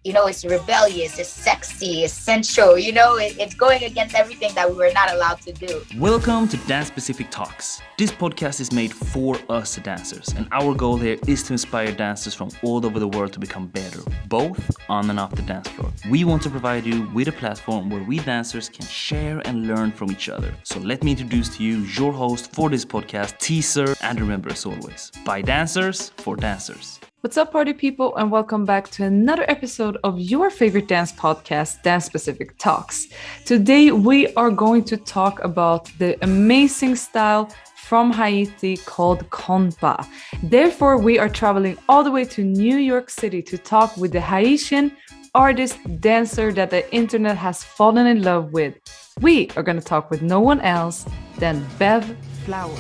it's rebellious, it's sexy, it's sensual, it's going against everything that we were not allowed to do. Welcome to Dance Specific Talks. This podcast is made for us dancers, and our goal here is to inspire dancers from all over the world to become better, both on and off the dance floor. We want to provide you with a platform where we dancers can share and learn from each other. So let me introduce to you your host for this podcast, Teaser, and remember as always, by dancers, for dancers. What's up, party people, and welcome back to another episode of your favorite dance podcast, Dance Specific Talks. Today, we are going to talk about the amazing style from Haiti called Kompa. Therefore, we are traveling all the way to New York City to talk with the Haitian artist dancer that the internet has fallen in love with. We are going to talk with no one else than Bev Flowers.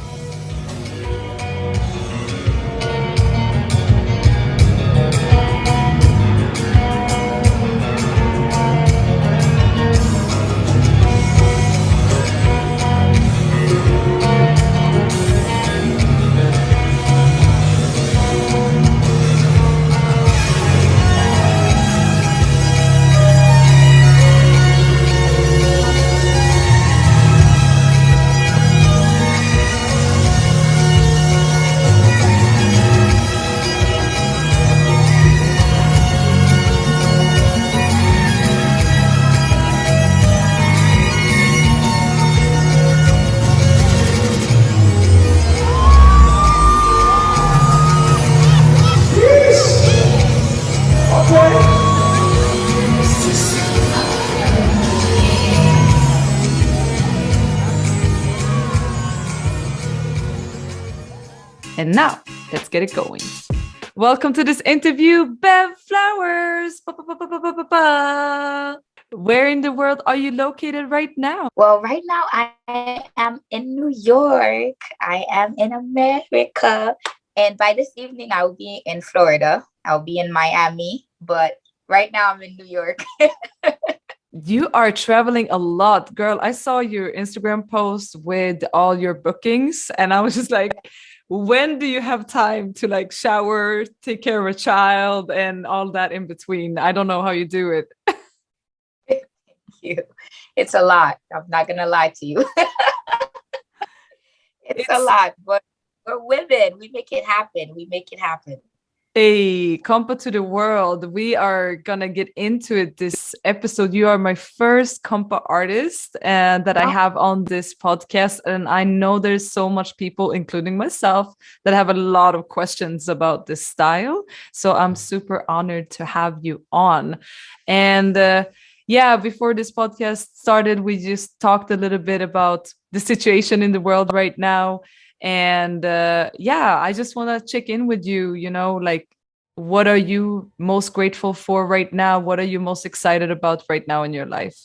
And now, let's get it going. Welcome to this interview, Bev Flowers. Where in the world are you located right now? Well, right now I am in New York. I am in America. And by this evening, I will be in Florida. I'll be in Miami. But right now I'm in New York. You are traveling a lot, girl. I saw your Instagram post with all your bookings, and I was just like, when do you have time to like shower, take care of a child, and all that in between? I don't know how you do it. Thank you. It's a lot. I'm not gonna lie to you. It's a lot, but we're women. We make it happen. We make it happen. Hey, Kompa to the world. We are gonna get into it this episode. You are my first Kompa artist and that I have on this podcast. And I know there's so much people, including myself, that have a lot of questions about this style. So I'm super honored to have you on. And before this podcast started, we just talked a little bit about the situation in the world right now. And I just want to check in with you, like, what are you most grateful for right now? What are you most excited about right now in your life?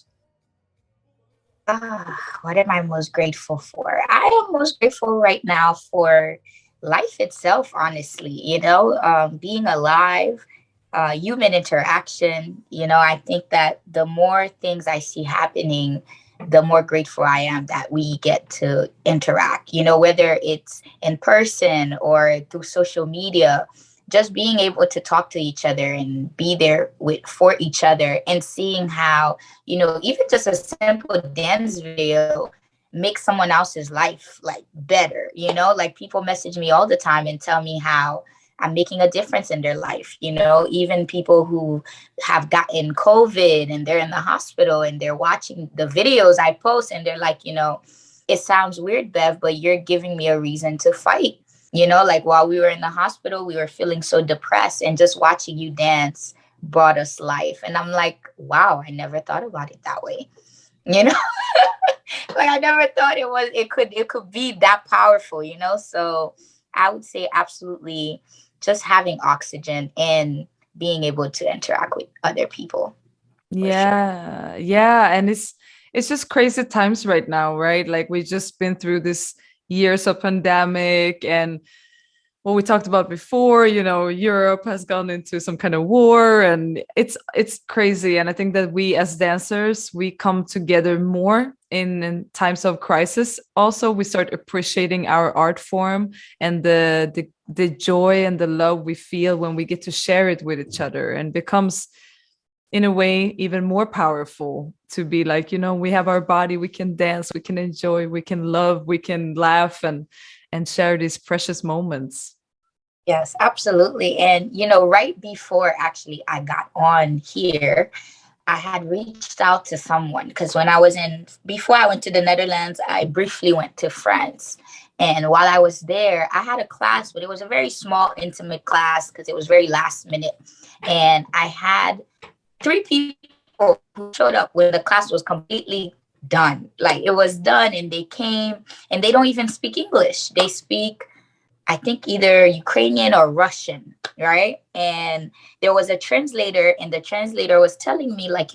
What am I most grateful for? I am most grateful right now for life itself, honestly, being alive, human interaction. I think that the more things I see happening, the more grateful I am that we get to interact, whether it's in person or through social media, just being able to talk to each other and be there for each other and seeing how, even just a simple dance video makes someone else's life like better, like people message me all the time and tell me how I'm making a difference in their life, even people who have gotten COVID and they're in the hospital and they're watching the videos I post and they're like, it sounds weird, Bev, but you're giving me a reason to fight. Like while we were in the hospital, we were feeling so depressed and just watching you dance brought us life. And I'm like, wow, I never thought about it that way. Like I never thought it could be that powerful, So I would say absolutely just having oxygen and being able to interact with other people. Yeah. Sure. Yeah. And it's just crazy times right now, right? Like we just been through this years of pandemic and what we talked about before, Europe has gone into some kind of war and it's crazy. And I think that we as dancers, we come together more in times of crisis. Also, we start appreciating our art form and the joy and the love we feel when we get to share it with each other and becomes in a way even more powerful to be like, we have our body, we can dance, we can enjoy, we can love, we can laugh and share these precious moments. Yes, absolutely. And, right before actually I got on here, I had reached out to someone because before I went to the Netherlands, I briefly went to France. And while I was there, I had a class, but it was a very small, intimate class because it was very last minute. And I had three people who showed up when the class was completely done. Like it was done, and they came and they don't even speak English. They speak, I think, either Ukrainian or Russian, right? And there was a translator, and the translator was telling me, like,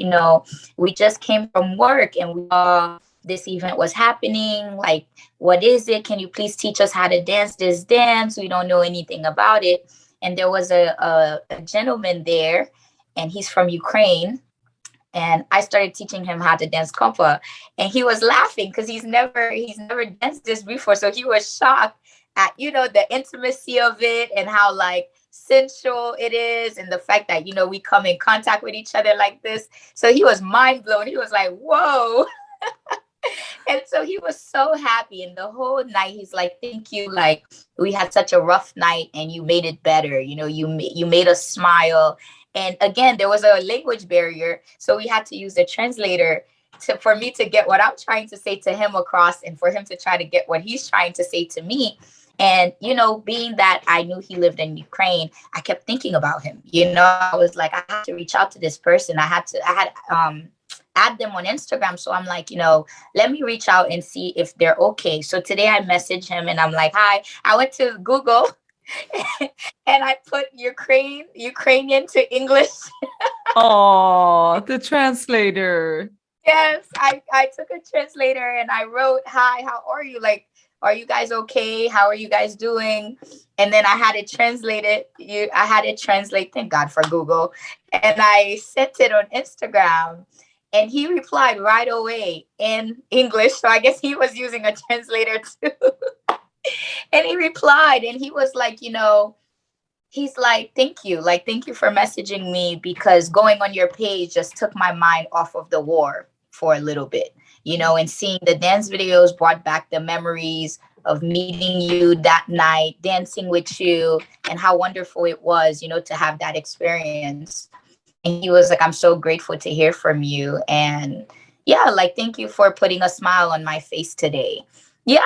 we just came from work and we saw this event was happening. Like, what is it? Can you please teach us how to dance this dance? We don't know anything about it. And there was a gentleman there, and he's from Ukraine. And I started teaching him how to dance kompa, and he was laughing because he's never danced this before. So he was shocked at the intimacy of it and how like sensual it is, and the fact that we come in contact with each other like this. So he was mind blown. He was like, "Whoa." And so he was so happy, and the whole night he's like, "Thank you, like we had such a rough night and you made it better, you made us smile." And again, there was a language barrier, so we had to use a translator for me to get what I'm trying to say to him across, and for him to try to get what he's trying to say to me. And being that I knew he lived in Ukraine, I kept thinking about him. I was like, I had to reach out to this person. I had add them on Instagram. So I'm like, let me reach out and see if they're okay. So today I messaged him and I'm like, "Hi." I went to Google and I put Ukrainian to English. Oh, the translator. Yes, I took a translator and I wrote, "Hi, how are you? Like, are you guys okay? How are you guys doing?" And then I had it translated. I had it translate. Thank God for Google. And I sent it on Instagram. And he replied right away in English. So I guess he was using a translator too. And he replied, and he was like, he's like, "Thank you. Like, thank you for messaging me, because going on your page just took my mind off of the war for a little bit, and seeing the dance videos brought back the memories of meeting you that night, dancing with you, and how wonderful it was, to have that experience." And he was like, "I'm so grateful to hear from you. And yeah, like, thank you for putting a smile on my face today." Yeah.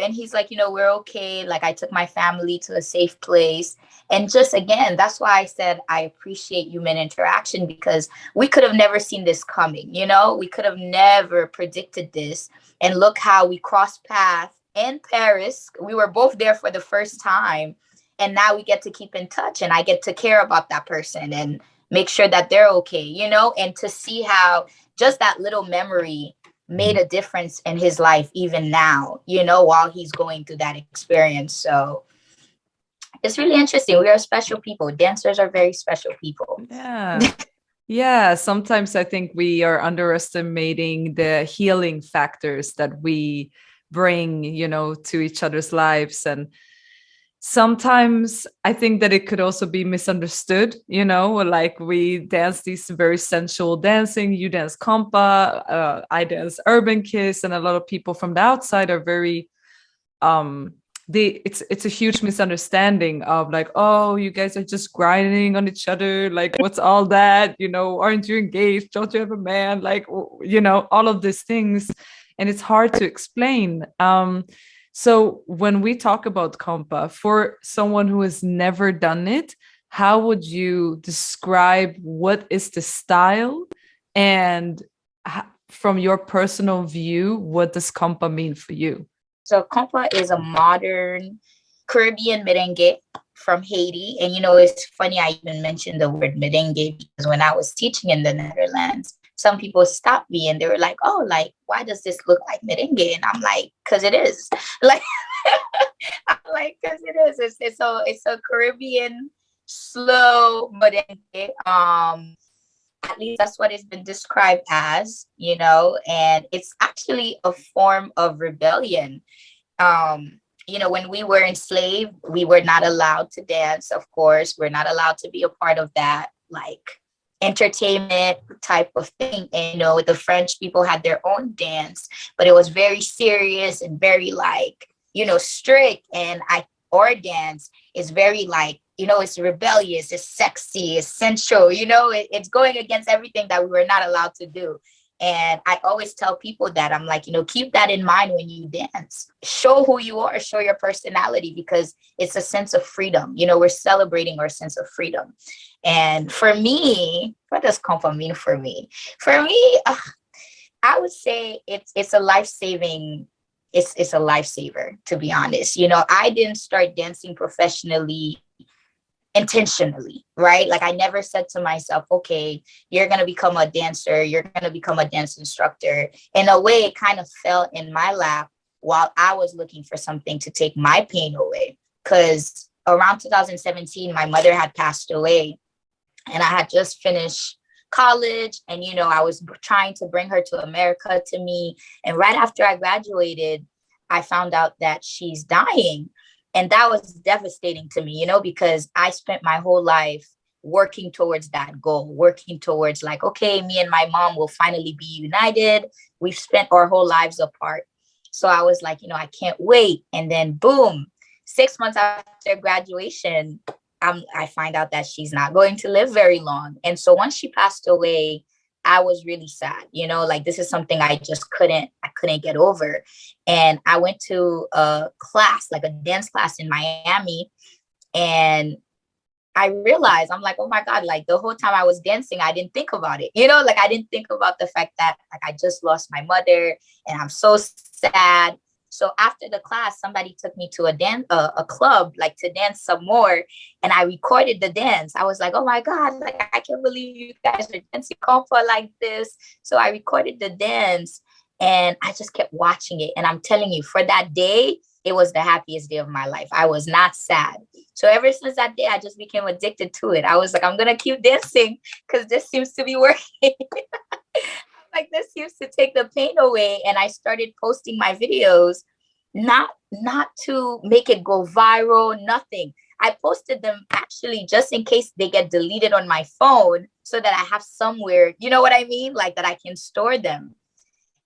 And he's like, "We're okay. Like, I took my family to a safe place." And just again, that's why I said I appreciate human interaction, because we could have never seen this coming. We could have never predicted this. And look how we crossed paths in Paris. We were both there for the first time. And now we get to keep in touch, and I get to care about that person and make sure that they're okay, and to see how just that little memory made a difference in his life, even now, while he's going through that experience. So it's really interesting. We are special people. Dancers are very special people. Yeah. Yeah, sometimes I think we are underestimating the healing factors that we bring, to each other's lives. And sometimes I think that it could also be misunderstood, like we dance these very sensual dancing. You dance kompa, I dance urban kiss, and a lot of people from the outside are very it's a huge misunderstanding of like, "Oh, you guys are just grinding on each other, like what's all that, aren't you engaged, don't you have a man?" Like, all of these things, and it's hard to explain. So when we talk about kompa, for someone who has never done it, how would you describe what is the style, and from your personal view, what does kompa mean for you? So Kompa is a modern Caribbean merengue from Haiti. And it's funny I even mentioned the word merengue, because when I was teaching in the Netherlands, some people stopped me and they were like, "Oh, like, why does this look like merengue?" And I'm like, "Because it is." Like, I'm like, "Because it is. It's a Caribbean slow merengue. At least that's what it's been described as, and it's actually a form of rebellion. When we were enslaved, we were not allowed to dance, of course. We're not allowed to be a part of that, like, entertainment type of thing. And the French people had their own dance, but it was very serious and very like, strict. And our dance is very like, it's rebellious, it's sexy, it's sensual, it's going against everything that we were not allowed to do. And I always tell people that I'm like, keep that in mind when you dance. Show who you are, show your personality, because it's a sense of freedom. We're celebrating our sense of freedom. And for me, what does Kompa mean for me? For me, I would say it's a life-saving, it's a lifesaver, to be honest. I didn't start dancing professionally intentionally, right? Like I never said to myself, okay, you're going to become a dancer, you're going to become a dance instructor. In a way, it kind of fell in my lap while I was looking for something to take my pain away. Because around 2017, my mother had passed away and I had just finished college, and I was trying to bring her to America to me. And right after I graduated, I found out that she's dying. And that was devastating to me, because I spent my whole life working towards that goal, working towards like, okay, me and my mom will finally be united. We've spent our whole lives apart. So I was like, I can't wait. And then boom, 6 months after graduation, I find out that she's not going to live very long. And so once she passed away, I was really sad, like this is something I couldn't get over. And I went to a class, like a dance class in Miami. And I realized, I'm like, oh my God, like the whole time I was dancing, I didn't think about it. Like I didn't think about the fact that like I just lost my mother and I'm so sad. So after the class, somebody took me to a club, like to dance some more. And I recorded the dance. I was like, oh my God, like I can't believe you guys are dancing Kompa like this. So I recorded the dance and I just kept watching it. And I'm telling you, for that day, it was the happiest day of my life. I was not sad. So ever since that day, I just became addicted to it. I was like, I'm going to keep dancing because this seems to be working. Like this seems to take the pain away. And I started posting my videos, not to make it go viral, nothing. I posted them actually just in case they get deleted on my phone so that I have somewhere, you know what I mean? Like that I can store them.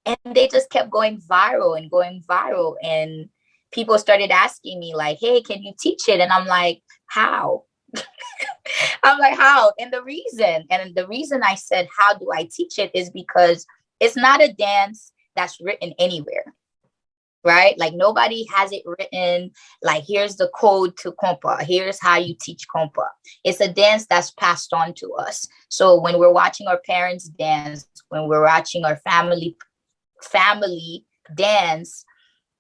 And they just kept going viral and going viral. And people started asking me like, hey, can you teach it? And I'm like, how? I'm like, how? And the reason I said, how do I teach it is because it's not a dance that's written anywhere, right? Like nobody has it written, like, here's the code to Kompa. Here's how you teach Kompa. It's a dance that's passed on to us. So when we're watching our parents dance, when we're watching our family dance,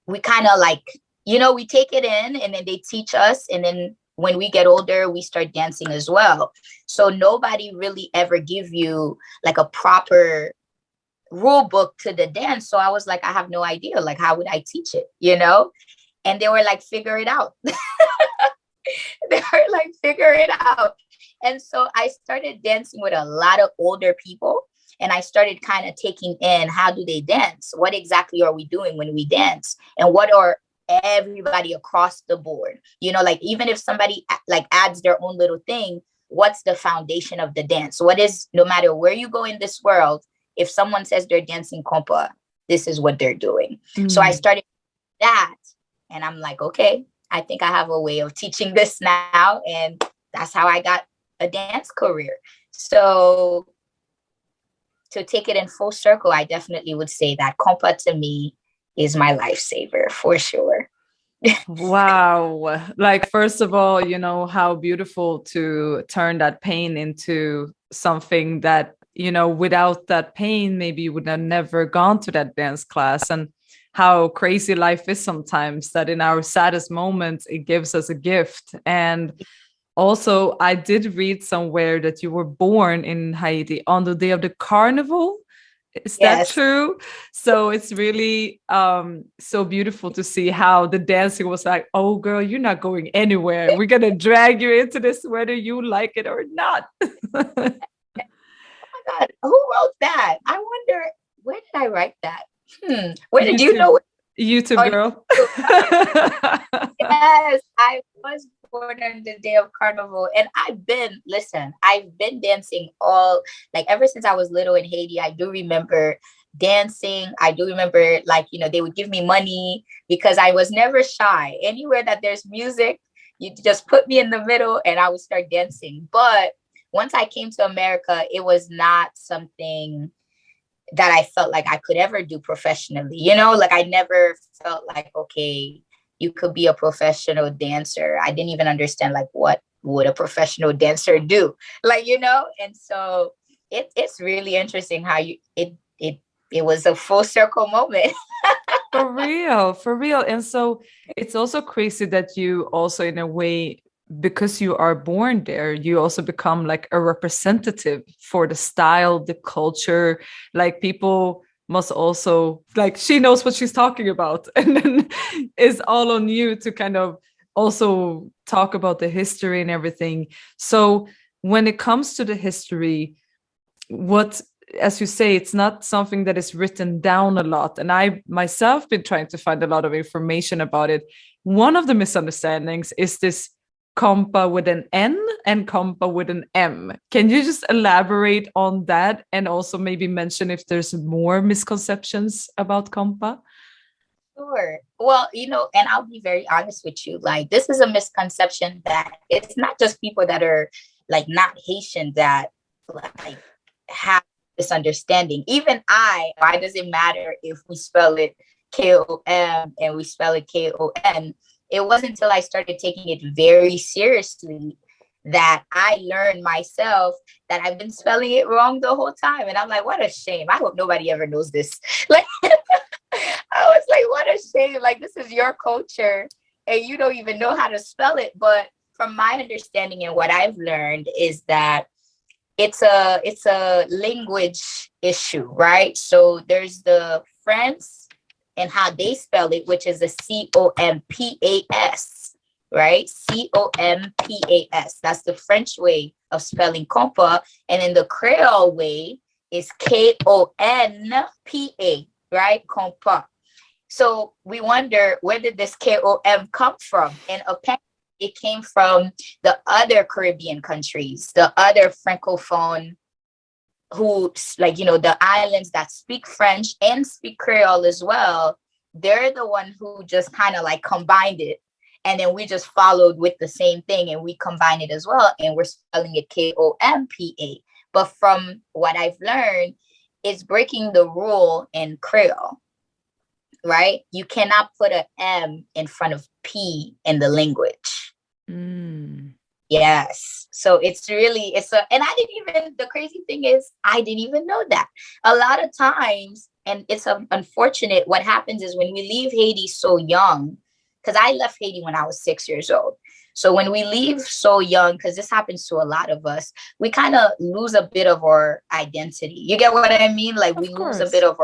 we kind of like, we take it in and then they teach us. And then when we get older, we start dancing as well. So nobody really ever give you like a proper rule book to the dance. So I was like, I have no idea. Like, how would I teach it? And they were like, figure it out. They were like, figure it out. And so I started dancing with a lot of older people. And I started kind of taking in, how do they dance? What exactly are we doing when we dance? And what are everybody across the board? Like even if somebody like adds their own little thing, what's the foundation of the dance? What is, no matter where you go in this world, if someone says they're dancing Kompa, this is what they're doing. So I started that and I'm like, okay, I think I have a way of teaching this now. And that's how I got a dance career. So to take it in full circle, I definitely would say that Kompa to me is my lifesaver for sure. Wow. Like, first of all, how beautiful to turn that pain into something that, without that pain, maybe you would have never gone to that dance class. And how crazy life is sometimes, that in our saddest moments, it gives us a gift. And also, I did read somewhere that you were born in Haiti on the day of the carnival. Is that true? So it's really so beautiful to see how the dancing was like, oh, girl, you're not going anywhere. We're going to drag you into this, whether you like it or not. Oh my God, who wrote that? I wonder, where did I write that? Where did you know? You too, Oh, girl. you- yes, I was born on the day of Carnival, and I've been dancing all, like, ever since I was little in Haiti. I do remember dancing. I do remember, like, they would give me money because I was never shy. Anywhere that there's music, you just put me in the middle and I would start dancing. But once I came to America, it was not something that I felt like I could ever do professionally. Like, I never felt like, okay, you could be a professional dancer. I didn't even understand, like, what would a professional dancer do? Like, and so it's really interesting how it was a full circle moment. For real, for real. And so it's also crazy that you also, in a way, because you are born there, you also become like a representative for the style, the culture. Like, people must also, like, she knows what she's talking about. And then it's all on you to kind of also talk about the history and everything. So when it comes to the history, what, as you say, it's not something that is written down a lot, and I myself been trying to find a lot of information about it. One of the misunderstandings is this compa with an N and compa with an M. Can you just elaborate on that, and also maybe mention if there's more misconceptions about compa? Sure. Well, and I'll be very honest with you. Like, this is a misconception that it's not just people that are, like, not Haitian that, like, have this understanding. Even why does it matter if we spell it Kom and we spell it Kon? It wasn't until I started taking it very seriously that I learned myself that I've been spelling it wrong the whole time. And I'm like, what a shame. I hope nobody ever knows this. Like, I was like, what a shame. Like, this is your culture and you don't even know how to spell it. But from my understanding and what I've learned is that it's a language issue, right? So there's the French and how they spell it, which is a Compas, right? Compas. That's the French way of spelling compa. And in the Creole way is Konpa, right? Kompa. So we wonder, where did this KOM come from? And apparently it came from the other Caribbean countries, the other Francophone, who, like, the islands that speak French and speak Creole as well. They're the one who just kind of like combined it. And then we just followed with the same thing and we combine it as well. And we're spelling it Kompa. But from what I've learned, it's breaking the rule in Creole, right? You cannot put an M in front of P in the language. Mm. Yes. So and I didn't even, the crazy thing is, I didn't even know that. A lot of times, and it's unfortunate, what happens is when we leave Haiti so young, because I left Haiti when I was 6 years old. So when we leave so young, because this happens to a lot of us, we kind of lose a bit of our identity. You get what I mean? Like, we Of lose a course. bit of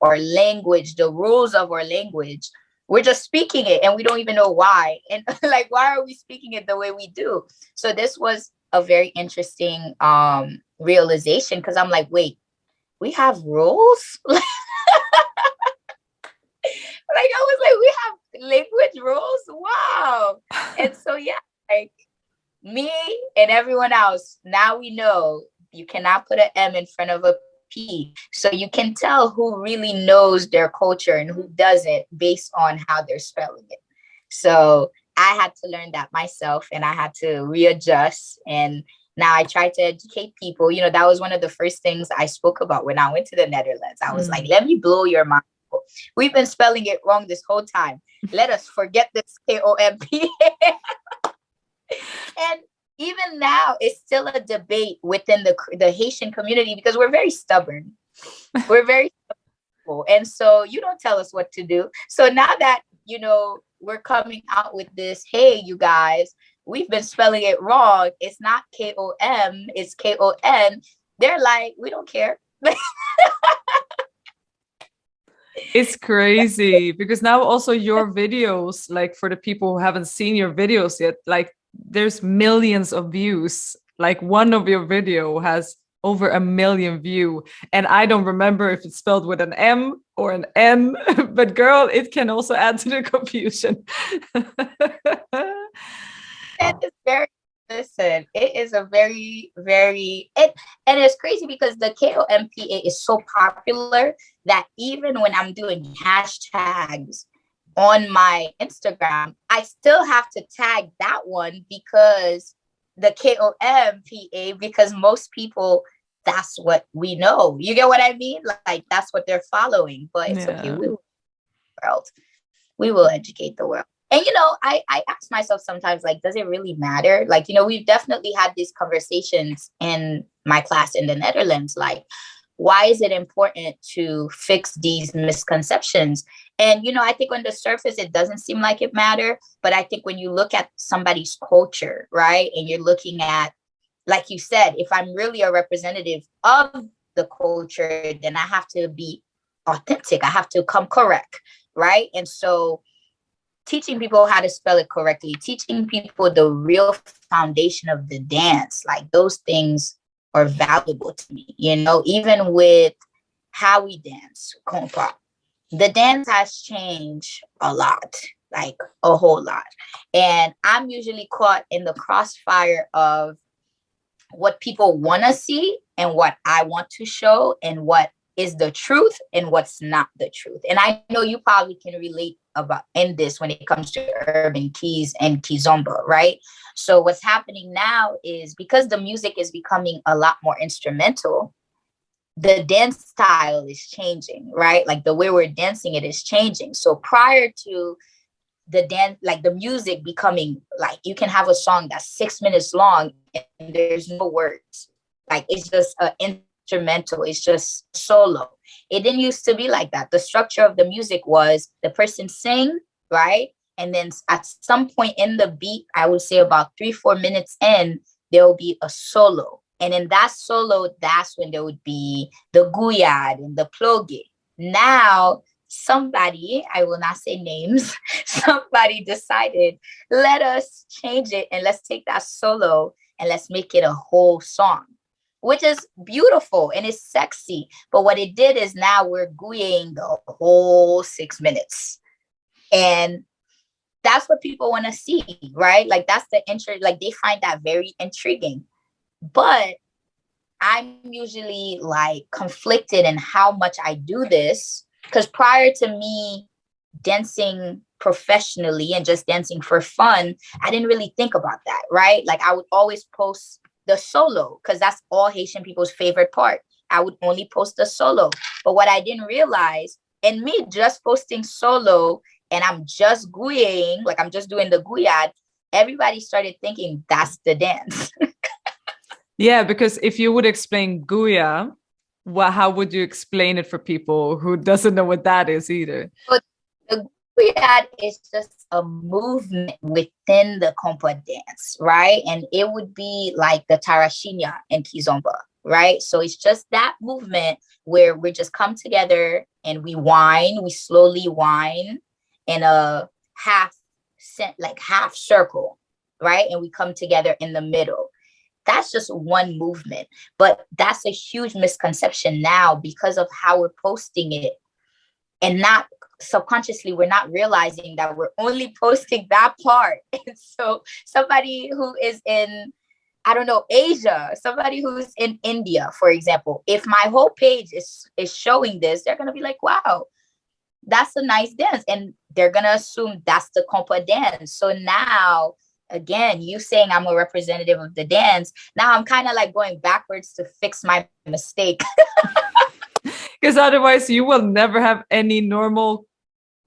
our language, the rules of our language. We're just speaking it and we don't even know why. And like, why are we speaking it the way we do? So this was a very interesting realization, because I'm like, wait, we have rules? Like, I was like, we have language rules? Wow. And so, yeah, like, me and everyone else, now we know you cannot put an M in front of a P. So you can tell who really knows their culture and who doesn't based on how they're spelling it. So I had to learn that myself and I had to readjust. And now I try to educate people. That was one of the first things I spoke about when I went to the Netherlands. I was like, let me blow your mind. We've been spelling it wrong this whole time. Let us forget this Kompa. And even now, it's still a debate within the Haitian community because we're very stubborn. We're very stubborn. And so you don't tell us what to do. So now that, we're coming out with this, hey, you guys, we've been spelling it wrong. It's not Kom, it's Kon. They're like, we don't care. It's crazy because now also your videos, like, for the people who haven't seen your videos yet, like, there's millions of views. Like, one of your video has over 1 million view, and I don't remember if it's spelled with an M or an N, but girl, it can also add to the confusion. That is very, listen, it is a very, very, and it's crazy because the KOMPA is so popular that even when I'm doing hashtags on my Instagram, I still have to tag that one because the KOMPA, because most people, that's what we know. You get what I mean? Like that's what they're following. But it's okay. Yeah. World. We will educate the world. And I ask myself sometimes, like, does it really matter? Like, we've definitely had these conversations in my class in the Netherlands. Like, why is it important to fix these misconceptions? And I think on the surface it doesn't seem like it matter, but I think when you look at somebody's culture, right, and you're looking at, like you said, if I'm really a representative of the culture, then I have to be authentic. I have to come correct, right? And so teaching people how to spell it correctly, teaching people the real foundation of the dance, like those things are valuable to me, even with how we dance, Kompa. The dance has changed a lot, like a whole lot. And I'm usually caught in the crossfire of what people want to see and what I want to show and what is the truth and what's not the truth. And I know you probably can relate about in this when it comes to urban keys and Kizomba, right? So what's happening now is because the music is becoming a lot more instrumental, the dance style is changing, right? Like the way we're dancing, it is changing. So prior to the dance, like the music becoming, like you can have a song that's 6 minutes long and there's no words. Like it's just instrumental, it's just solo. It didn't used to be like that. The structure of the music was the person sing, right? And then at some point in the beat, I would say about 3-4 minutes in, there will be a solo. And in that solo, that's when there would be the guyad and the plogue. Now, somebody, I will not say names, somebody decided, let us change it and let's take that solo and let's make it a whole song, which is beautiful and it's sexy. But what it did is now we're gooing the whole 6 minutes. And that's what people want to see, right? Like that's the like they find that very intriguing. But I'm usually like conflicted in how much I do this, because prior to me dancing professionally and just dancing for fun, I didn't really think about that, right? Like I would always post the solo because that's all Haitian people's favorite part. I would only post the solo. But what I didn't realize, and me just posting solo and I'm just guying, like I'm just doing the guyad, everybody started thinking that's the dance. Yeah, because if you would explain Guya, how would you explain it for people who doesn't know what that is either? But the guyad is just a movement within the Kompa dance, right? And it would be like the Tarashinya and Kizomba, right? So it's just that movement where we just come together and we whine, we slowly whine in a half circle, right? And we come together in the middle. That's just one movement, but that's a huge misconception now because of how we're posting it, and not subconsciously we're not realizing that we're only posting that part. And so somebody who is in, I don't know, Asia, somebody who's in India, for example, if my whole page is showing this, they're gonna be like, wow, that's a nice dance, and they're gonna assume that's the Kompa dance. So now, again, you saying I'm a representative of the dance, now I'm kind of like going backwards to fix my mistake. Because otherwise you will never have any normal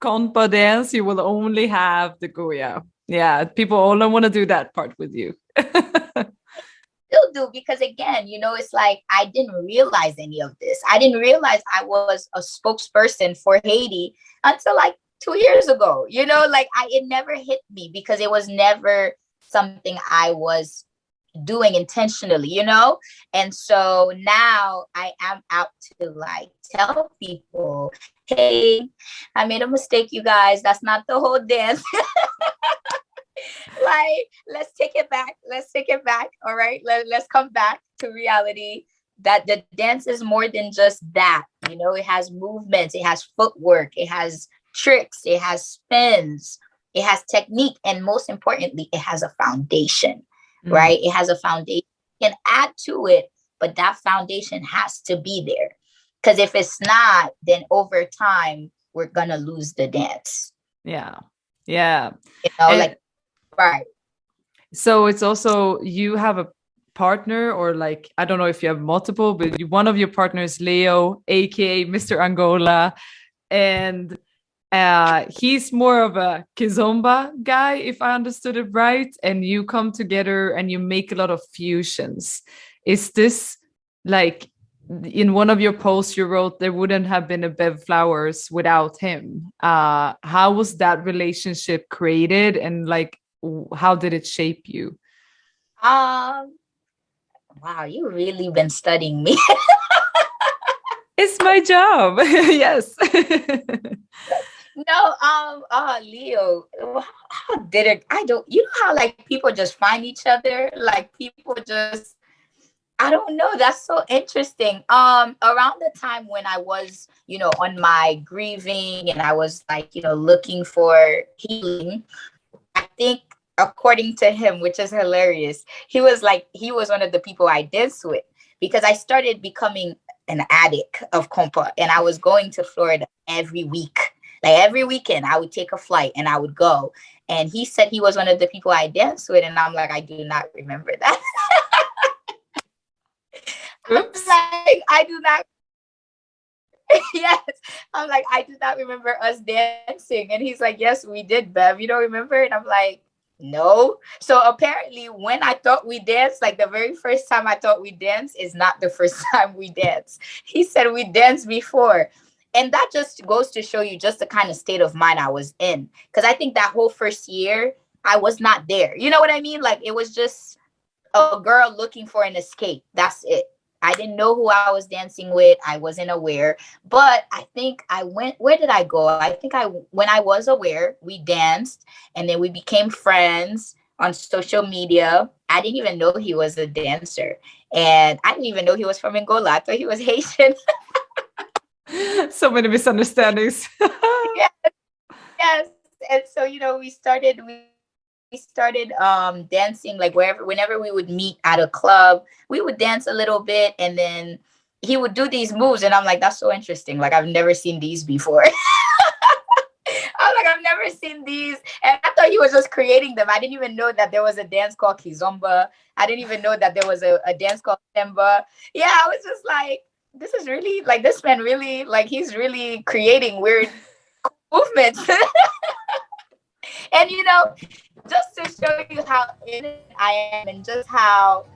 Konpa dance. You will only have the Goya. Yeah, people only want to do that part with you. Still do, because again, it's like I didn't realize any of this. I didn't realize I was a spokesperson for Haiti until like 2 years ago. Like it never hit me because it was never something I was doing intentionally. And so now I am out to like tell people, hey, I made a mistake, you guys. That's not the whole dance. Like, let's take it back. All right. Let's come back to reality that the dance is more than just that. You know, it has movements, it has footwork, it has tricks, it has spins, it has technique, and most importantly, it has a foundation, Mm. right? It has a foundation. You can add to it, but that foundation has to be there. Because if it's not, then over time, we're gonna lose the dance. Yeah. Yeah. You know, And like, right. so it's also, you have a partner, or like, I don't know if you have multiple, but one of your partners, Leo, aka Mr. Angola, and he's more of a Kizomba guy, if I understood it right. And you come together and you make a lot of fusions. Is this like, in one of your posts you wrote there wouldn't have been a Bev Flowers without him? How was that relationship created, and like how did it shape you? Um, wow, you really been studying me. It's my job. Yes. No, Leo, how did it? I don't, you know how like people just find each other? Like people just, I don't know. That's so interesting. Around the time when I was, you know, on my grieving and I was like, you know, looking for healing, I think according to him, which is hilarious, he was like, he was one of the people I danced with because I started becoming an addict of Kompa and I was going to Florida every week. Like every weekend, I would take a flight and I would go. And he said he was one of the people I danced with. And I'm like, I do not remember that. I'm Oops. like, I do not. Yes. I'm like, I do not remember us dancing. And he's like, yes, we did, Bev. You don't remember? And I'm like, no. So apparently, when I thought we danced, like the very first time I thought we danced is not the first time we danced. He said we danced before. And that just goes to show you just the kind of state of mind I was in. Because I think that whole first year, I was not there. You know what I mean? Like it was just a girl looking for an escape. That's it. I didn't know who I was dancing with. I wasn't aware. But I think I went, where did I go? I think when I was aware, we danced and then we became friends on social media. I didn't even know he was a dancer. And I didn't even know he was from Angola. I thought he was Haitian. So many misunderstandings. Yes, yes. And so, you know, we started dancing like whenever we would meet at a club, we would dance a little bit and then he would do these moves and I'm like, that's so interesting. Like I've never seen these before. I'm like, I've never seen these. And I thought he was just creating them. I didn't even know that there was a dance called Kizomba. I didn't even know that there was a dance called Semba. Yeah, I was just like, this is really like this man really like he's really creating weird movements. And you know, just to show you how in it I am and just how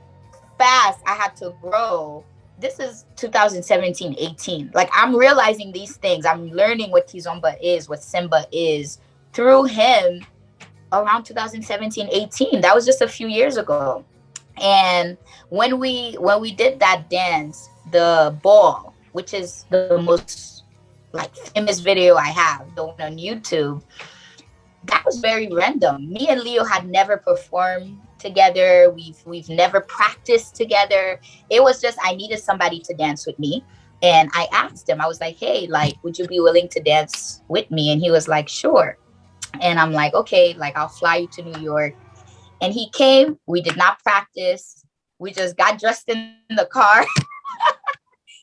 fast I had to grow. This is 2017, 18. Like I'm realizing these things. I'm learning what Kizomba is, what Semba is through him around 2017, 18. That was just a few years ago. And when we did that dance, the ball, which is the most like famous video I have, the one on YouTube, that was very random. Me and Leo had never performed together. We've never practiced together. It was just I needed somebody to dance with me. And I asked him, I was like, hey, like, would you be willing to dance with me? And he was like, sure. And I'm like, okay, like I'll fly you to New York. And he came, we did not practice. We just got dressed in the car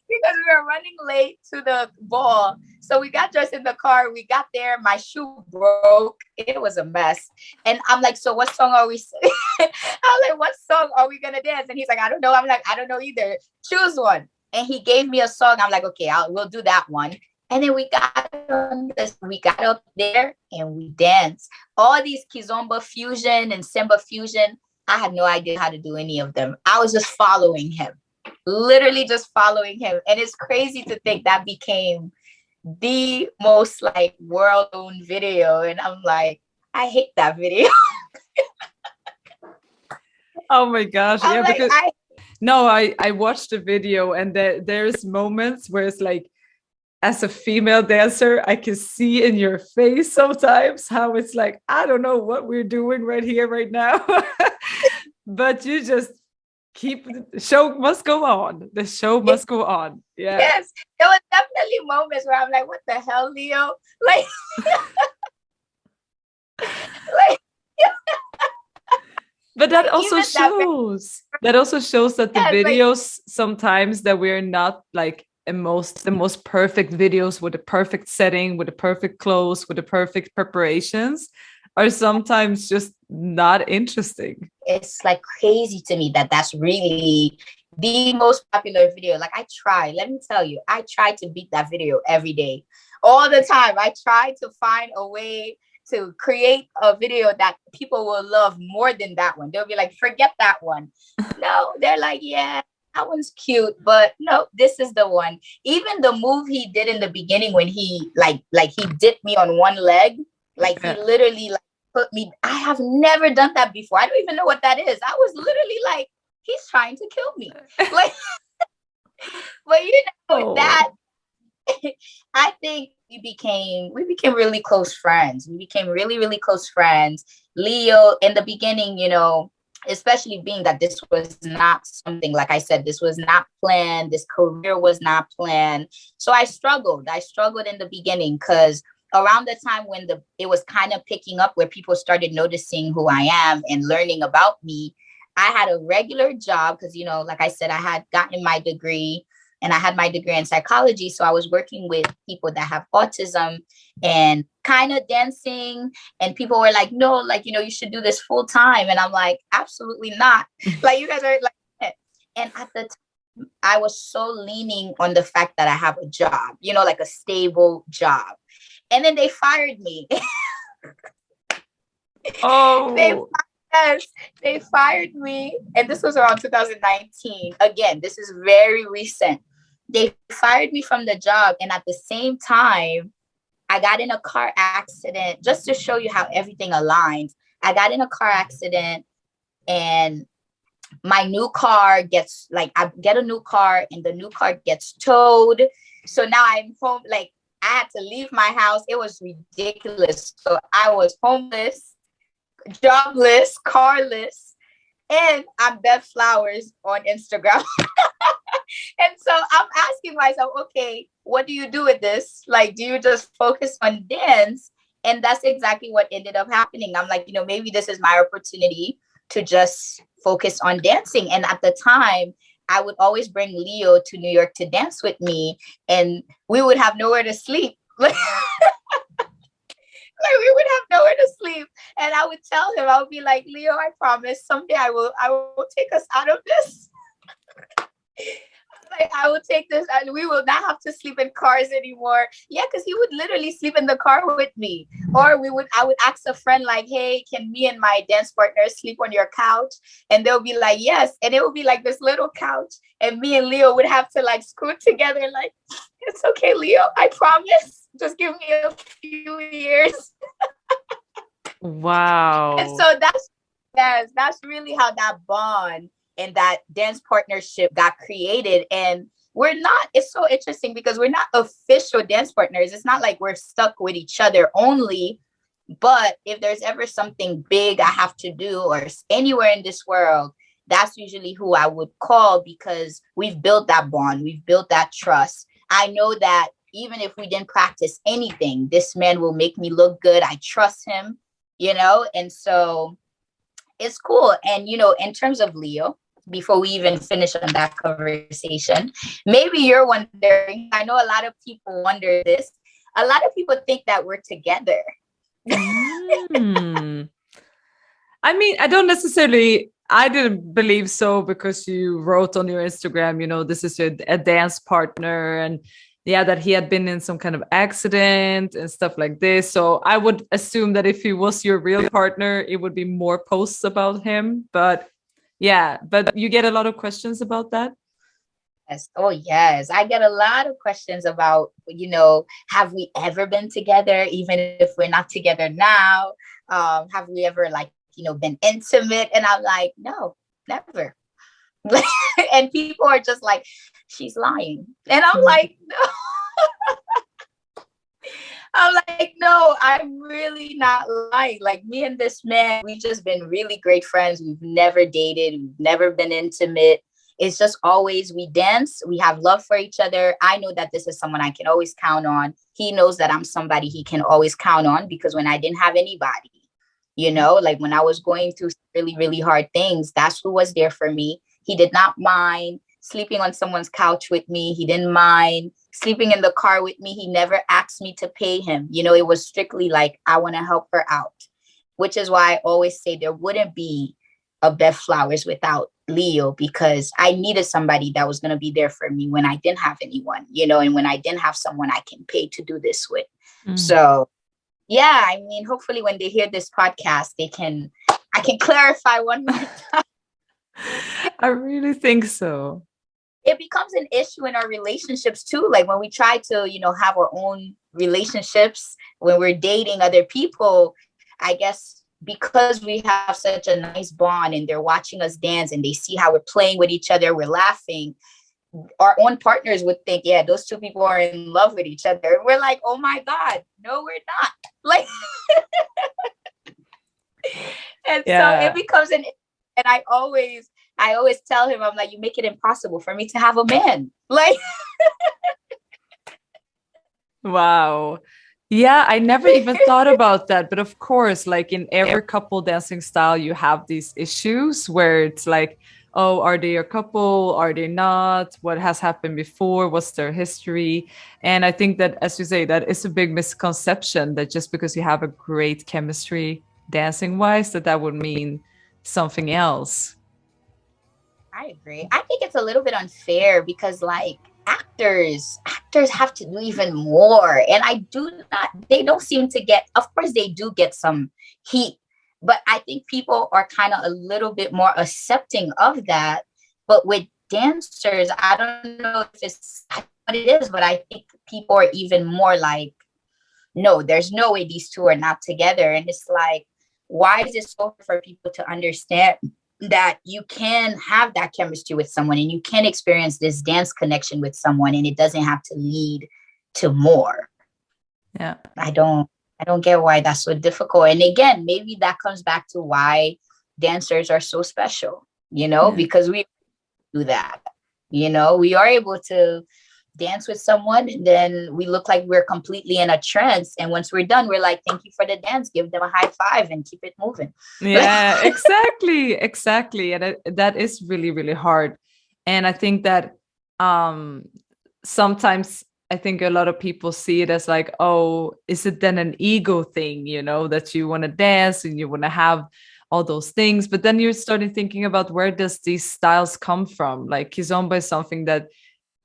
because we were running late to the ball. So we got dressed in the car. We got there. My shoe broke. It was a mess. And I'm like, so what song are we singing? I'm like, what song are we going to dance? And he's like, I don't know. I'm like, I don't know either. Choose one. And he gave me a song. I'm like, okay, we'll do that one. And then we got up there and we danced. All these Kizomba fusion and Semba fusion, I had no idea how to do any of them. I was just following him, literally just following him. And it's crazy to think that became the most like world known video. And I'm like, I hate that video. Oh my gosh. I'm Yeah, like, because no, I watched the video and there's moments where it's like, as a female dancer, I can see in your face sometimes how it's like, I don't know what we're doing right here, right now. But you just keep the show must go on. The show must go on. Yeah. Yes, there was definitely moments where I'm like, what the hell, Leo? Like, like, But like even that, that also shows that the yes, like, videos sometimes that we're not like the most perfect videos with the perfect setting, with the perfect clothes, with the perfect preparations are sometimes just not interesting. it's like crazy to me that that's really the most popular video. Like, I try, let me tell you, I try to beat that video every day, all the time. I try to find a way to create a video that people will love more than that one. They'll be like, forget that one. No, they're like, yeah, that one's cute, but no, this is the one. Even the move he did in the beginning when he like he dipped me on one leg, like he Yeah. literally like put me. I have never done that before. I don't even know what that is. I was literally like, he's trying to kill me. Like, but you know Oh. that I think we became really close friends. We became really, really close friends. Leo, in the beginning, especially being that this was not something, like I said, this was not planned. This career was not planned. So I struggled. I struggled in the beginning because around the time when it was kind of picking up, where people started noticing who I am and learning about me, I had a regular job because, like I said, I had gotten my degree and I had my degree in psychology. So I was working with people that have autism and kind of dancing. And people were like, no, like, you should do this full time. And I'm like, absolutely not. Like, you guys are like, eh. And at the time, I was so leaning on the fact that I have a job, like a stable job. And then they fired me. they Oh. Yes, they fired me. And this was around 2019. Again, this is very recent. They fired me from the job. And at the same time, I got in a car accident, just to show you how everything aligns. I got in a car accident and my new car gets like, I get a new car and the new car gets towed. So now I'm home. Like, I had to leave my house. It was ridiculous. So I was homeless, jobless, carless, and I'm Bev Flowers on Instagram. And so I'm asking myself, okay, what do you do with this? Like, do you just focus on dance? And that's exactly what ended up happening. I'm like, maybe this is my opportunity to just focus on dancing. And at the time, I would always bring Leo to New York to dance with me, and we would have nowhere to sleep. Like, we would have nowhere to sleep. And I would tell him, I would be like, Leo, I promise someday I will take us out of this. Like, I will take this and we will not have to sleep in cars anymore. Yeah, because he would literally sleep in the car with me. Or I would ask a friend, like, hey, can me and my dance partner sleep on your couch? And they'll be like, yes. And it would be like this little couch. And me and Leo would have to like scoot together, like, it's okay, Leo, I promise. Just give me a few years. And Wow. so that's really how that bond and that dance partnership got created. And it's so interesting because we're not official dance partners. It's not like we're stuck with each other only. But if there's ever something big I have to do or anywhere in this world, that's usually who I would call, because we've built that bond. We've built that trust. I know that even if we didn't practice anything, this man will make me look good. I trust him, and so it's cool. And, in terms of Leo, before we even finish on that conversation, maybe you're wondering, I know a lot of people wonder this. A lot of people think that we're together. Mm. I mean, I didn't believe so because you wrote on your Instagram, this is a dance partner, and yeah, that he had been in some kind of accident and stuff like this. So I would assume that if he was your real partner, it would be more posts about him. But yeah, but you get a lot of questions about that. Yes. Oh, yes. I get a lot of questions about, have we ever been together, even if we're not together now? Have we ever been intimate? And I'm like, no, never. And people are just like, she's lying. And I'm like, no. I'm like, no, I'm really not lying. Like me and this man, we just been really great friends. We've never dated, we've never been intimate. It's just always we dance, we have love for each other. I know that this is someone I can always count on. He knows that I'm somebody he can always count on because when I didn't have anybody, like when I was going through really, really hard things, that's who was there for me. He did not mind sleeping on someone's couch with me. He didn't mind sleeping in the car with me. He never asked me to pay him. It was strictly like, I want to help her out, which is why I always say there wouldn't be a Bev Flowers without Leo, because I needed somebody that was going to be there for me when I didn't have anyone, and when I didn't have someone I can pay to do this with. So yeah, I mean, hopefully when they hear this podcast, I can clarify one more time. I really think so. It becomes an issue in our relationships too. Like when we try to, have our own relationships, when we're dating other people, I guess because we have such a nice bond and they're watching us dance and they see how we're playing with each other, we're laughing, our own partners would think, yeah, those two people are in love with each other. And we're like, oh my God, no, we're not. Like, and so it becomes and I always tell him, I'm like, you make it impossible for me to have a man. Like, wow. Yeah, I never even thought about that. But of course, like in every couple dancing style, you have these issues where it's like, oh, are they a couple? Are they not? What has happened before? What's their history? And I think that, as you say, that is a big misconception that just because you have a great chemistry dancing wise, that would mean something else. I agree. I think it's a little bit unfair because like actors have to do even more. And they don't seem to get, of course they do get some heat, but I think people are kind of a little bit more accepting of that. But with dancers, I don't know if it's what it is, but I think people are even more like, no, there's no way these two are not together. And it's like, why is it so hard for people to understand that you can have that chemistry with someone and you can experience this dance connection with someone and it doesn't have to lead to more? Yeah. I don't get why that's so difficult. And again, maybe that comes back to why dancers are so special, because we do that. We are able to dance with someone and then we look like we're completely in a trance, and once we're done we're like, thank you for the dance, give them a high five and keep it moving. Yeah, exactly. And that is really, really hard. And I think that sometimes I think a lot of people see it as like, oh, is it then an ego thing, that you want to dance and you want to have all those things, but then you're starting thinking about where does these styles come from? Like Kizomba is something that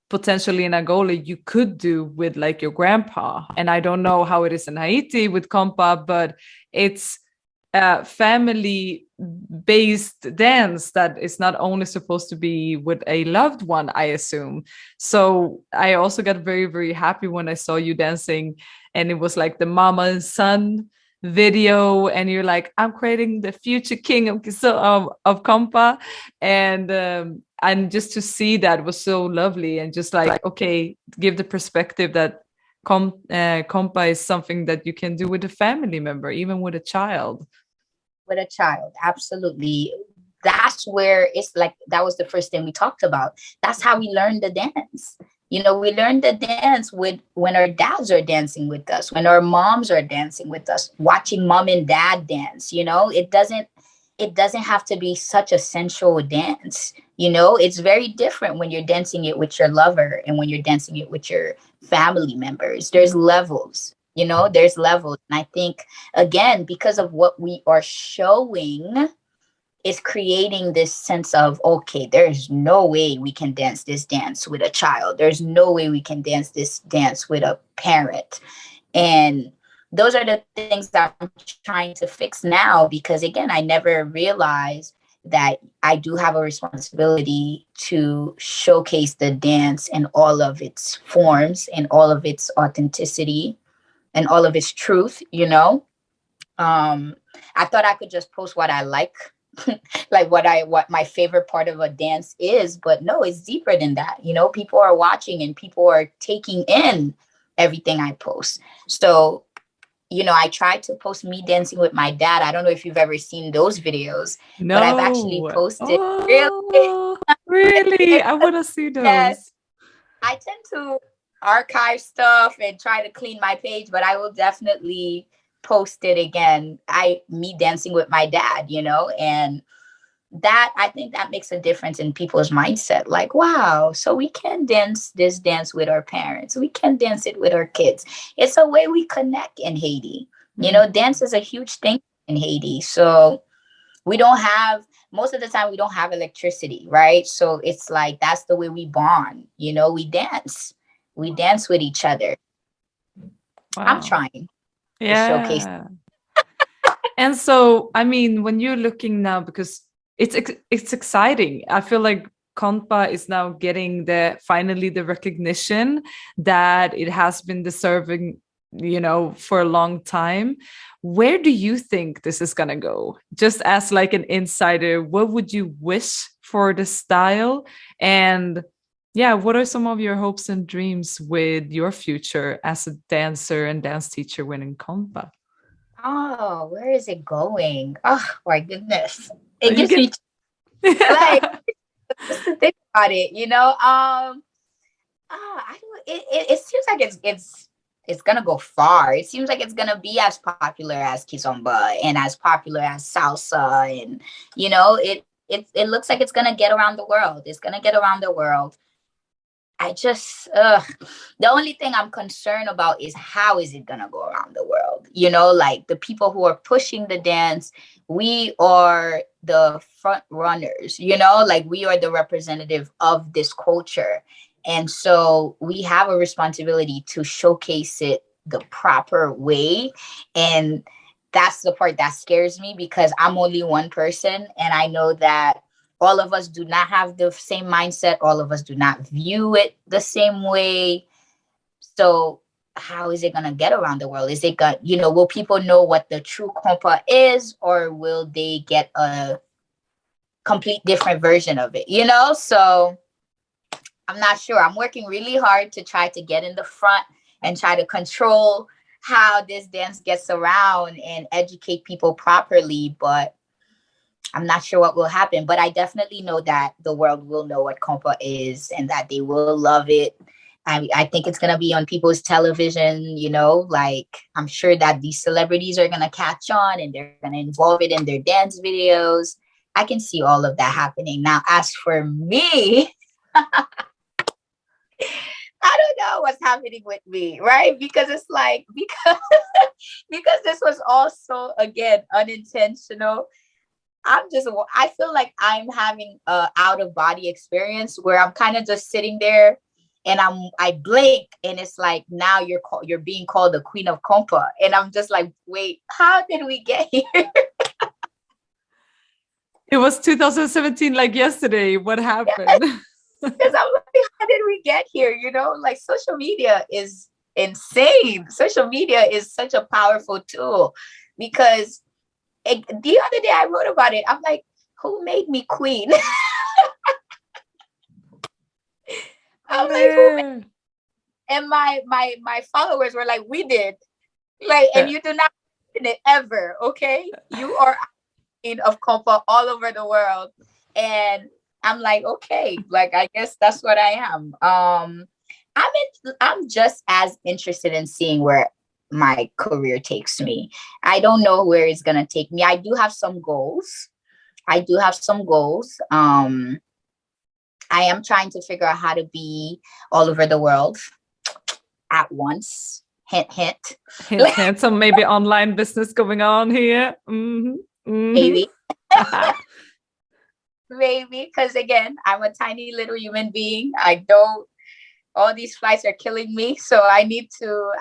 potentially in Angola you could do with like your grandpa, and I don't know how it is in Haiti with Kompa, but it's a family based dance that is not only supposed to be with a loved one, I assume. So I also got very, very happy when I saw you dancing and it was like the mama and son video and you're like, I'm creating the future king of Kompa. And just to see that was so lovely, and just like, okay, give the perspective that Kompa is something that you can do with a family member, even with a child. With a child, absolutely. That's where it's like, that was the first thing we talked about. That's how we learned the dance. We learned the dance with when our dads are dancing with us, when our moms are dancing with us, watching mom and dad dance. It doesn't have to be such a sensual dance. It's very different when you're dancing it with your lover and when you're dancing it with your family members. There's levels. There's levels. And I think, again, because of what we are showing, is creating this sense of, okay, there's no way we can dance this dance with a child. There's no way we can dance this dance with a parent. And those are the things that I'm trying to fix now, because again, I never realized that I do have a responsibility to showcase the dance in all of its forms and all of its authenticity and all of its truth. I thought I could just post what I like, like what my favorite part of a dance is, but no, it's deeper than that. People are watching and people are taking in everything I post. So, I tried to post me dancing with my dad. I don't know if you've ever seen those videos, but I've actually No. posted really. Oh, really? I want to see Yes, those. I tend to archive stuff and try to clean my page, but I will definitely post it again. Me dancing with my dad, and that, I think that makes a difference in people's mindset. Like, wow, so we can dance this dance with our parents. We can dance it with our kids. It's a way we connect in Haiti. Dance is a huge thing in Haiti. So we don't have, most of the time we don't have electricity, right? So it's like that's the way we bond. We dance with each other. I'm Wow. trying to showcase. Yeah. And so, I mean, when you're looking now, because it's exciting. I feel like Konpa is now getting finally the recognition that it has been deserving, for a long time. Where do you think this is gonna go? Just as like an insider, what would you wish for the style? And yeah, what are some of your hopes and dreams with your future as a dancer and dance teacher winning Kompa? Oh, where is it going? Oh my goodness. It You gives get me like just to think about it, I don't. It seems like it's gonna go far. It seems like it's gonna be as popular as Kizomba and as popular as salsa, and it looks like it's gonna get around the world. It's gonna get around the world. I just, the only thing I'm concerned about is how is it gonna go around the world? Like the people who are pushing the dance, we are the front runners. Like we are the representative of this culture, and so we have a responsibility to showcase it the proper way. And that's the part that scares me, because I'm only one person, and I know that all of us do not have the same mindset. All of us do not view it the same way. So how is it going to get around the world? Is it going, will people know what the true compa is, or will they get a complete different version of it? So I'm not sure. I'm working really hard to try to get in the front and try to control how this dance gets around and educate people properly. But I'm not sure what will happen, but I definitely know that the world will know what Kompa is and that they will love it. I think it's going to be on people's television, like I'm sure that these celebrities are going to catch on and they're going to involve it in their dance videos. I can see all of that happening. Now, as for me, I don't know what's happening with me, right? Because it's like, because this was also, again, unintentional. I feel like I'm having a out of body experience where I'm kind of just sitting there and I blink and it's like, now you're being called the queen of compa. And I'm just like, wait, how did we get here? It was 2017, like yesterday. What happened? Because I'm like, how did we get here? Like social media is insane. Social media is such a powerful tool, because the other day I wrote about it. I'm like, who made me queen? I'm like, who made? And my followers were like, we did. Like, and you do not mention it ever, okay? You are queen of compa all over the world. And I'm like, okay, like I guess that's what I am. I'm just as interested in seeing where my career takes me. I don't know where it's gonna take me. I do have some goals. I am trying to figure out how to be all over the world at once. Hint, hint. Hint, hint. Some maybe online business going on here. Mm-hmm. Mm-hmm. Maybe. Maybe, because again, I'm a tiny little human being. All these flights are killing me. So I need to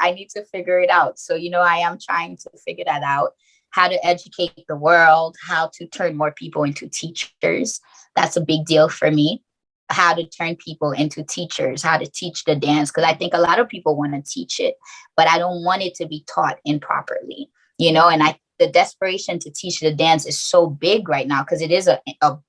figure it out. So, I am trying to figure that out, how to educate the world, how to turn more people into teachers. That's a big deal for me. How to turn people into teachers, how to teach the dance. Because I think a lot of people want to teach it, but I don't want it to be taught improperly, and I the desperation to teach the dance is so big right now because it is a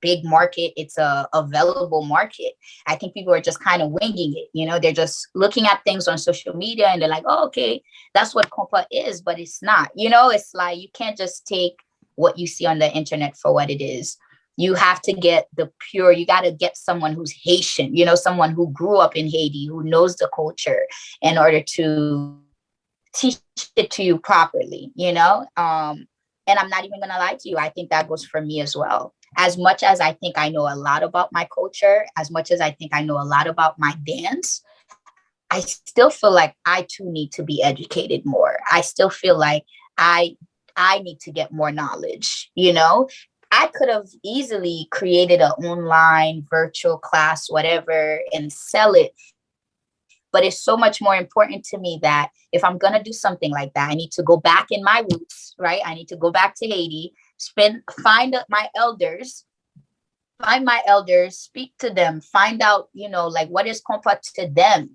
big market. It's a available market. I think people are just kind of winging it. You know, they're just looking at things on social media and they're like, oh, okay, that's what Kompa is, but it's not. You know, it's like you can't just take what you see on the internet for what it is. You have to get the pure, you got to get someone who's Haitian, you know, someone who grew up in Haiti, who knows the culture in order to teach it to you properly, you know? And I'm not even going to lie to you. I think that goes for me as well. As much as I think I know a lot about my culture, as much as I think I know a lot about my dance, I still feel like I too need to be educated more. I still feel like I need to get more knowledge, you know? I could have easily created an online virtual class, whatever, and sell it. But it's so much more important to me that if I'm going to do something like that, I need to go back in my roots, right? I need to go back to Haiti, find my elders, speak to them, find out, you know, like what is Kompa to them,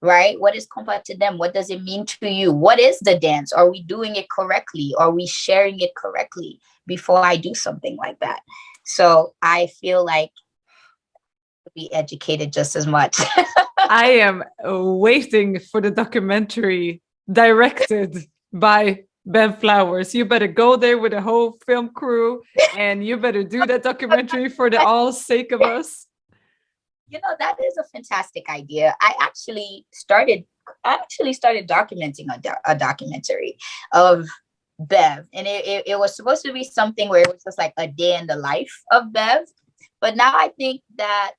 right? What is Kompa to them? What does it mean to you? What is the dance? Are we doing it correctly? Are we sharing it correctly before I do something like that? So I feel like be educated just as much. I am waiting for the documentary directed by Bev Flowers. You better go there with a whole film crew and you better do that documentary for the all sake of us. You know, that is a fantastic idea. I actually started documenting a documentary of Bev, and it was supposed to be something where it was just like a day in the life of Bev. But now I think that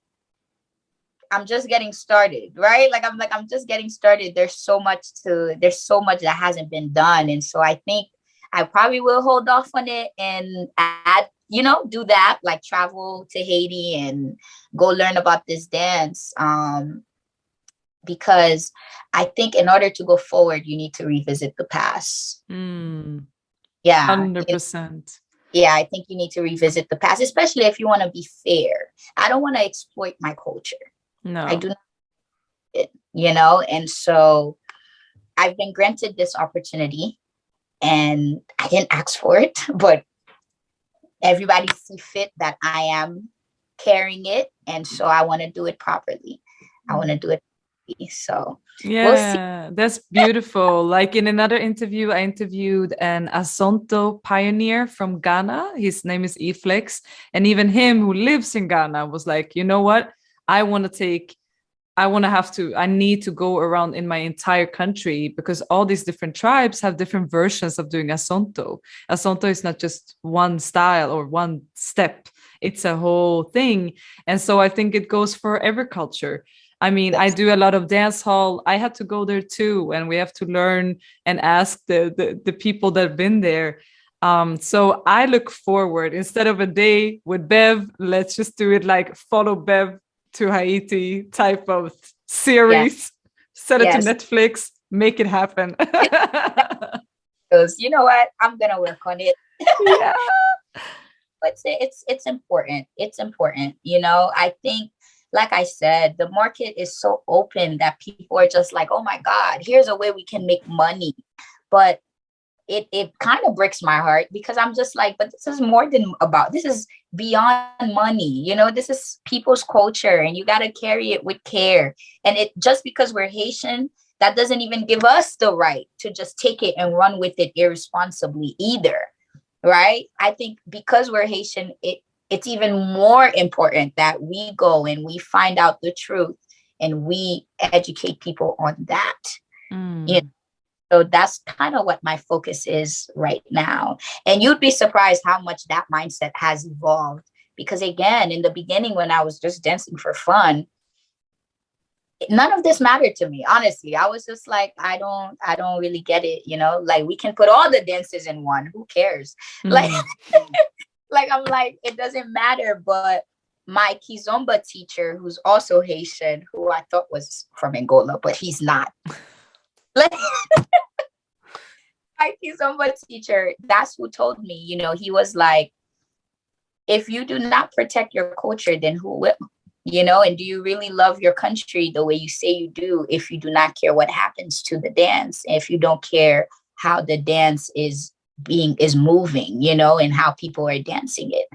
I'm just getting started, right? I'm just getting started. There's so much that hasn't been done. And so I think I probably will hold off on it and add, you know, do that, like travel to Haiti and go learn about this dance. Because I think in order to go forward, you need to revisit the past. Yeah. 100%. Yeah, I think you need to revisit the past, especially if you want to be fair. I don't want to exploit my culture. No, I do not, you know, and so I've been granted this opportunity and I didn't ask for it, but everybody see fit that I am carrying it. And so I want to do it properly. I want to do it. So we'll see. yeah, that's beautiful. Like in another interview, I interviewed an Asonto pioneer from Ghana. His name is Eflex. And even him who lives in Ghana was like, you know what? I need to go around in my entire country because all these different tribes have different versions of doing Asonto. Asonto is not just one style or one step. It's a whole thing. And so I think it goes for every culture. I mean, I do a lot of dance hall. I had to go there too, and we have to learn and ask the people that have been there. So I look forward, instead of a day with Bev, let's just do it like follow Bev to Haiti type of series. Set it to Netflix, make it happen. Because you know what? I'm gonna work on it. Yeah. But it's important. It's important. You know, I think, like I said, the market is so open that people are just like, oh my God, here's a way we can make money. But it kind of breaks my heart because I'm just like, but this is more than this is beyond money. You know, this is people's culture and you got to carry it with care. And it just because we're Haitian, that doesn't even give us the right to just take it and run with it irresponsibly either. Right. I think because we're Haitian, it's even more important that we go and we find out the truth and we educate people on that. You know? So that's kind of what my focus is right now. And you'd be surprised how much that mindset has evolved. Because again, in the beginning, when I was just dancing for fun, none of this mattered to me. Honestly, I was just like, I don't really get it. You know, like we can put all the dances in one. Who cares? Like, like I'm like, it doesn't matter. But my Kizomba teacher, who's also Haitian, who I thought was from Angola, but he's not. Like, my Kizomba teacher, that's who told me, you know, he was like, if you do not protect your culture, then who will? You know, and do you really love your country the way you say you do if you do not care what happens to the dance, if you don't care how the dance is is moving, and how people are dancing it.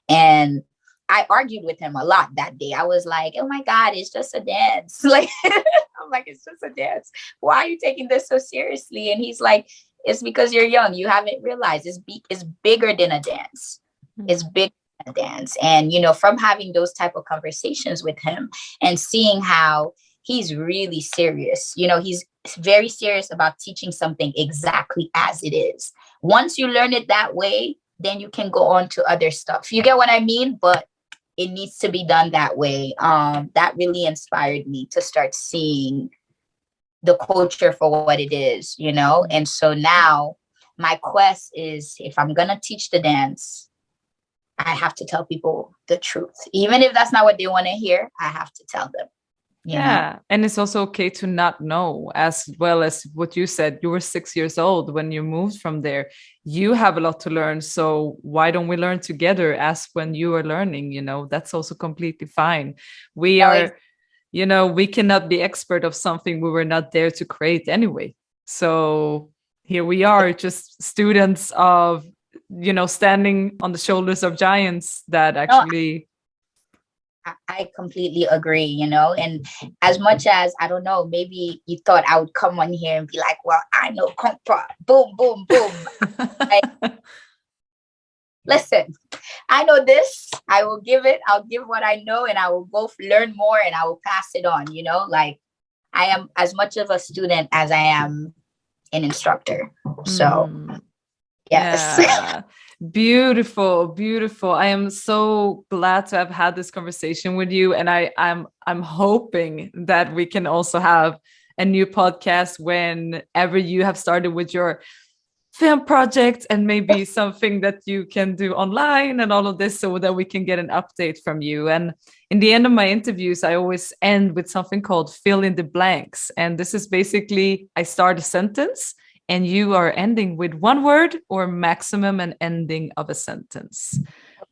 And I argued with him a lot that day. I was like, oh my God, it's just a dance. Like, I'm like, it's just a dance. Why are you taking this so seriously? And he's like, it's because you're young. You haven't realized it's bigger than a dance. It's bigger than a dance. And, from having those type of conversations with him and seeing how he's really serious, he's very serious about teaching something exactly as it is. Once you learn it that way, then you can go on to other stuff. You get what I mean? But it needs to be done that way. That really inspired me to start seeing the culture for what it is, And so now my quest is, if I'm going to teach the dance, I have to tell people the truth. Even if that's not what they want to hear, I have to tell them. Yeah. And it's also okay to not know, as well as what you said. You were 6 years old when you moved from there. You have a lot to learn. So why don't we learn together as when you are learning? That's also completely fine. We are, we cannot be expert of something we were not there to create anyway. So here we are, just students of, standing on the shoulders of giants that actually... I completely agree, and as much as, I don't know, maybe you thought I would come on here and be like, well, I know Kompa, boom, boom, boom. Like, listen, I know this, I'll give what I know, and I will go learn more, and I will pass it on, like I am as much of a student as I am an instructor. So yes. Yeah. Beautiful, beautiful. I am so glad to have had this conversation with you, and I'm hoping that we can also have a new podcast whenever you have started with your film project, and maybe something that you can do online and all of this, so that we can get an update from you. And in the end of my interviews, I always end with something called fill in the blanks. And this is basically, I start a sentence and you are ending with one word or maximum an ending of a sentence.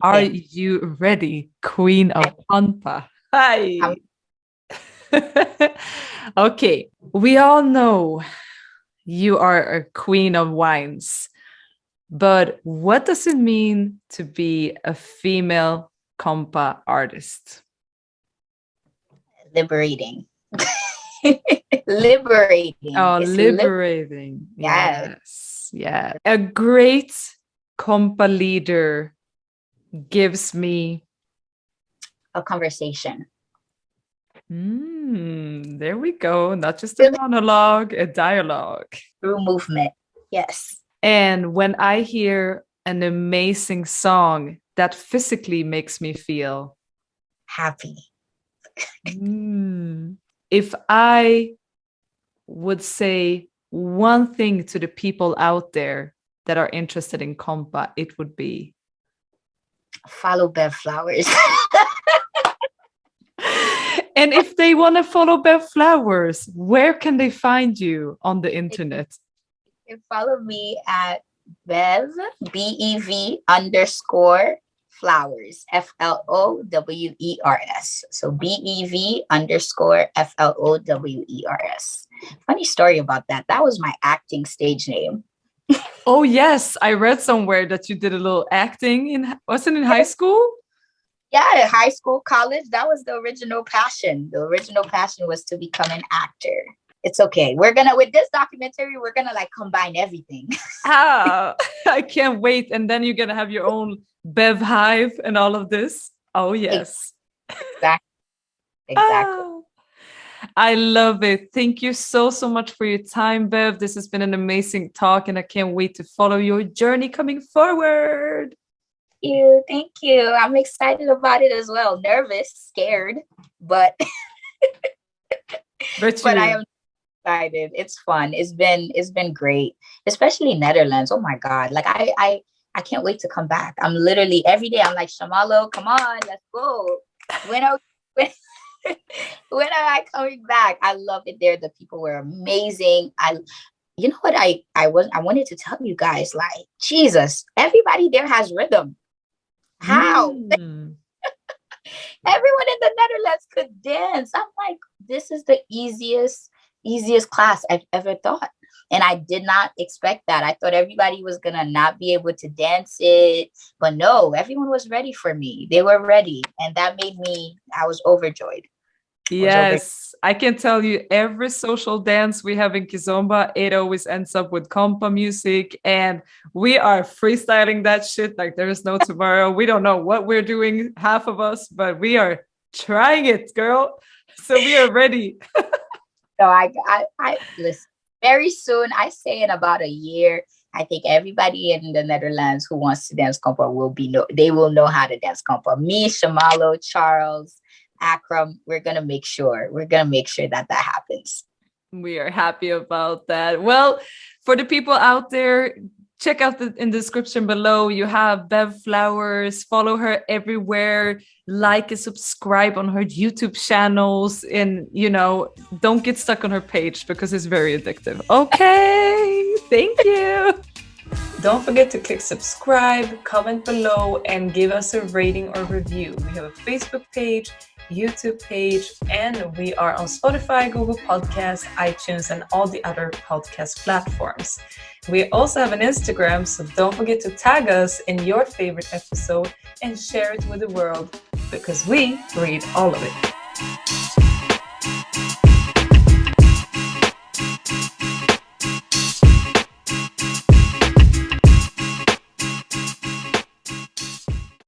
Are you ready, Queen of Konpa? Hi. Okay, we all know you are a queen of wines, but what does it mean to be a female Kompa artist? Liberating. Liberating. Oh, It's liberating. Yes. Yeah. A great Kompa leader gives me a conversation. There we go. Not just a monologue, a dialogue. Through movement. Yes. And when I hear an amazing song, that physically makes me feel happy. If I would say one thing to the people out there that are interested in Kompa, it would be follow Bev Flowers. And if they want to follow Bev Flowers, where can they find you on the internet? You can follow me at Bev, BEV _ Flowers, FLOWERS. So BEV _ FLOWERS. Funny story about that. That was my acting stage name. Oh, yes. I read somewhere that you did a little acting wasn't in high school? Yeah, high school, college. That was the original passion. The original passion was to become an actor. It's okay. With this documentary, we're gonna combine everything. I can't wait. And then you're gonna have your own Bev Hive and all of this. Oh, yes. Exactly. I love it. Thank you so much for your time, Bev. This has been an amazing talk, and I can't wait to follow your journey coming forward. Thank you. I'm excited about it as well. Nervous, scared, but I am excited. It's fun. It's been great, especially Netherlands. Oh my God. I can't wait to come back. I'm literally every day I'm like, Shamalo, come on, let's go. When are I coming back? I love it there. The people were amazing. You know what I wanted to tell you guys, Jesus, everybody there has rhythm. How? Everyone in the Netherlands could dance. I'm like, this is the easiest class I've ever thought. And I did not expect that. I thought everybody was going to not be able to dance it. But no, everyone was ready for me. They were ready. And that made me, I was overjoyed. Yes, I can tell you every social dance we have in Kizomba, it always ends up with Kompa music, and we are freestyling that shit like there is no tomorrow. We don't know what we're doing, half of us, but we are trying it, girl. So we are ready. So I listen. Very soon, I say in about a year, I think everybody in the Netherlands who wants to dance Kompa they will know how to dance Kompa. Me, Shamalo, Charles, Akram, we're gonna make sure that happens. We are happy about that. Well, for the people out there, check out in the description below. You have Bev Flowers. Follow her everywhere. Like and subscribe on her YouTube channels. And, don't get stuck on her page because it's very addictive. Okay. Thank you. Don't forget to click subscribe, comment below, and give us a rating or review. We have a Facebook page, YouTube page, and we are on Spotify, Google Podcasts, iTunes, and all the other podcast platforms. We also have an Instagram, so don't forget to tag us in your favorite episode and share it with the world because we read all of it.